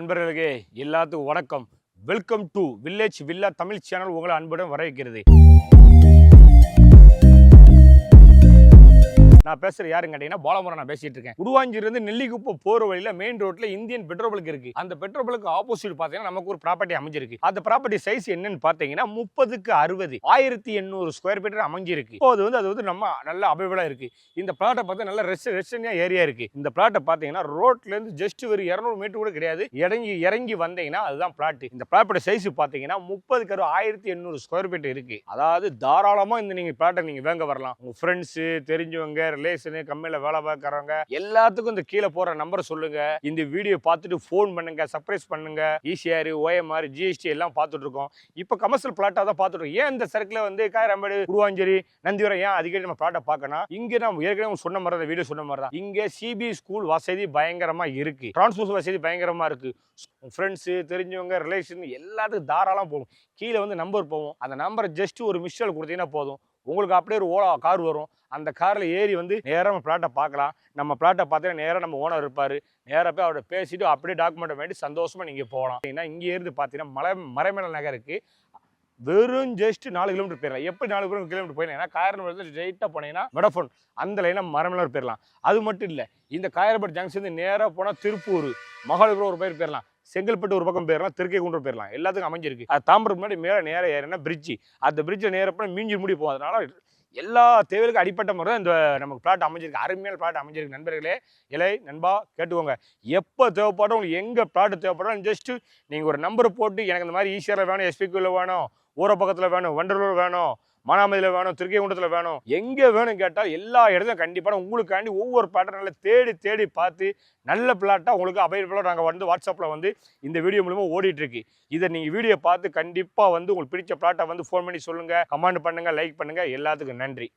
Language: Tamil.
நண்பர்களுக்கு எல்லாத்துக்கும் வணக்கம். Welcome to village villa Tamil channel உங்களை அன்புடன் வரவேற்கிறது. நான் பேசுறது யாருன்னு கேட்டீங்கன்னா பாலமுறை நான் பேசிட்டு இருக்கேன். உடுவாஞ்சிலிருந்து நெல்லிக்குப்பம் போற வழியில மெயின் ரோட்ல இந்தியன் பெட்ரோல் பங்க் இருக்கு. அந்த பெட்ரோல் பங்க் ஆப்போசிட் பாத்தீங்கன்னா நமக்கு ஒரு ப்ராப்பர்ட்டி அமைஞ்சிருக்கு. அந்த ப்ராப்பர்ட்டி சைஸ் என்னன்னு பாத்தீங்கன்னா 30க்கு 60 1800 ஸ்கொயர் ஃபீட் அமைஞ்சிருக்கு. இப்போ அது வந்து நம்ம நல்ல அவைலபிளா இருக்கு. இந்த பிளாட்டை பார்த்தா நல்ல ரெசிடென்சியா ஏரியா இருக்கு. இந்த பிளாட்டை பாத்தீங்கன்னா ரோட்ல இருந்து ஜஸ்ட் ஒரு 200 மீட்டர் கூட கிடையாது. இறங்கி வந்தீங்கன்னா அதுதான் பிளாட். இந்த பிளாட்டோட சைஸ் பாத்தீங்கன்னா 30க்கு 1800 ஸ்கொயர் ஃபீட் இருக்கு. அதாவது தாராளமா இந்த நீங்க பிளாட்டை நீங்க வாங்க வரலாம். உங்க ஃப்ரெண்ட்ஸ் தெரிஞ்சவங்க ரிலேஷனு கம்பெனில வேலை பார்க்கறவங்க எல்லாத்துக்கும் இந்த கீழே போற நம்பரை சொல்லுங்க. இந்த வீடியோ பார்த்துட்டு ஃபோன் பண்ணுங்க, சர்ப்ரைஸ் பண்ணுங்க. ஈசிஆர், ஓஎம்ஆர், ஜிஎஸ்டி எல்லாம் பார்த்துட்டு இருக்கோம். இப்போ கமர்ஷியல் பிளாட்டா தான் பார்த்துட்டு இருக்கோம். ஏன் இந்த சர்க்கிள் வந்து காயரம்பேடு, குருவாஞ்சேரி, நந்திவரம் ஏன் அடிக்கடி நம்ம பிளாட்டை பார்க்கணும்? இங்க நம்ம ஏற்கனவே சொன்ன மாதிரி தான், வீடியோ சொன்ன மாதிரி தான். இங்க சிபி ஸ்கூல் வசதி பயங்கரமா இருக்கு. டிரான்ஸ்போர்ட் வசதி பயங்கரமா இருக்கு. ஃப்ரெண்ட்ஸ் தெரிஞ்சவங்க ரிலேஷன் எல்லாத்துக்கும் தாராளம் போகும். கீழே வந்து நம்பர் போகும். அந்த நம்பரை ஜஸ்ட் ஒரு மிஸ்கால் கொடுத்தீங்கன்னா போதும். உங்களுக்கு அப்படியே ஒரு ஓலா கார் வரும். அந்த காரில் ஏறி வந்து நேராக நம்ம பிளாட்டை பார்க்கலாம். நம்ம பிளாட்டை பார்த்தீங்கன்னா நேராக நம்ம ஓனர் இருப்பார். நேராக போய் அவரை பேசிட்டு அப்படியே டாக்குமெண்ட் வேண்டி சந்தோஷமாக நீங்கள் போகலாம். ஏன்னா இங்கே இருந்து பார்த்தீங்கன்னா மறைமலை நகருக்கு வெறும் ஜஸ்ட் 4 கிலோமீட்டர் போயிடலாம். எப்படி 4 கிலோமீட்டர் போயிடலாம்? ஏன்னா காயரம்பேடு ஸ்ட்ரைட்டாக போனீங்கன்னா மெடஃபோன் அந்த லைனாக மறைமலை போயிடலாம். அது மட்டும் இல்லை, இந்த காயரம்பேடு ஜங்ஷன் நேராக போனால் திருப்பூர், மகாபலிபுரம் ஒரு பேர் போயிடலாம். செங்கல்பட்டு ஒரு பக்கம் போயிடலாம், திருக்கைக்குன்றம் போயிடலாம். எல்லாத்துக்கும் அமைஞ்சிருக்கு. அது தாம்பரம் முன்னாடி மேலே நேராக ஏறினா பிரிட்ஜ். அந்த பிரிட்ஜில் நேராக போனால் மீஞ்சி முடி போகும். அதனால எல்லா தேவைகளுக்கும் அடிப்பட்ட முறை தான் இந்த நமக்கு பிளாட் அமைஞ்சிருக்கு. அருமையான பிளாட் அமைஞ்சிருக்கு. நண்பர்களே, இலை நண்பா கேட்டுக்கோங்க. எப்போ தேவைப்படும் உங்களுக்கு எங்கே பிளாட் தேவைப்படும் ஜஸ்ட்டு நீங்கள் ஒரு நம்பரை போட்டு எனக்கு இந்த மாதிரி ஈஸியாக வேணும், எஸ்பிக்குள்ள வேணும், ஊர பக்கத்தில் வேணும், வண்டலூர் வேணும், மானாமதியில் வேணும், திருக்கைக்குன்றத்தில் வேணும், எங்கே வேணும் கேட்டால் எல்லா இடத்துலையும் கண்டிப்பாக உங்களுக்காண்டி ஒவ்வொரு பிளாட்டை நல்லா தேடி பார்த்து நல்ல பிளாட்டாக உங்களுக்கு அவைலபிளாக நாங்கள் வந்து வாட்ஸ்அப்பில் வந்து இந்த வீடியோ மூலமாக ஓடிட்டுருக்கு. இதை நீங்கள் வீடியோ பார்த்து கண்டிப்பாக வந்து உங்களுக்கு பிடிச்ச பிளாட்டை வந்து ஃபோன் பண்ணி சொல்லுங்கள், கமெண்ட் பண்ணுங்கள், லைக் பண்ணுங்கள். எல்லாத்துக்கும் நன்றி.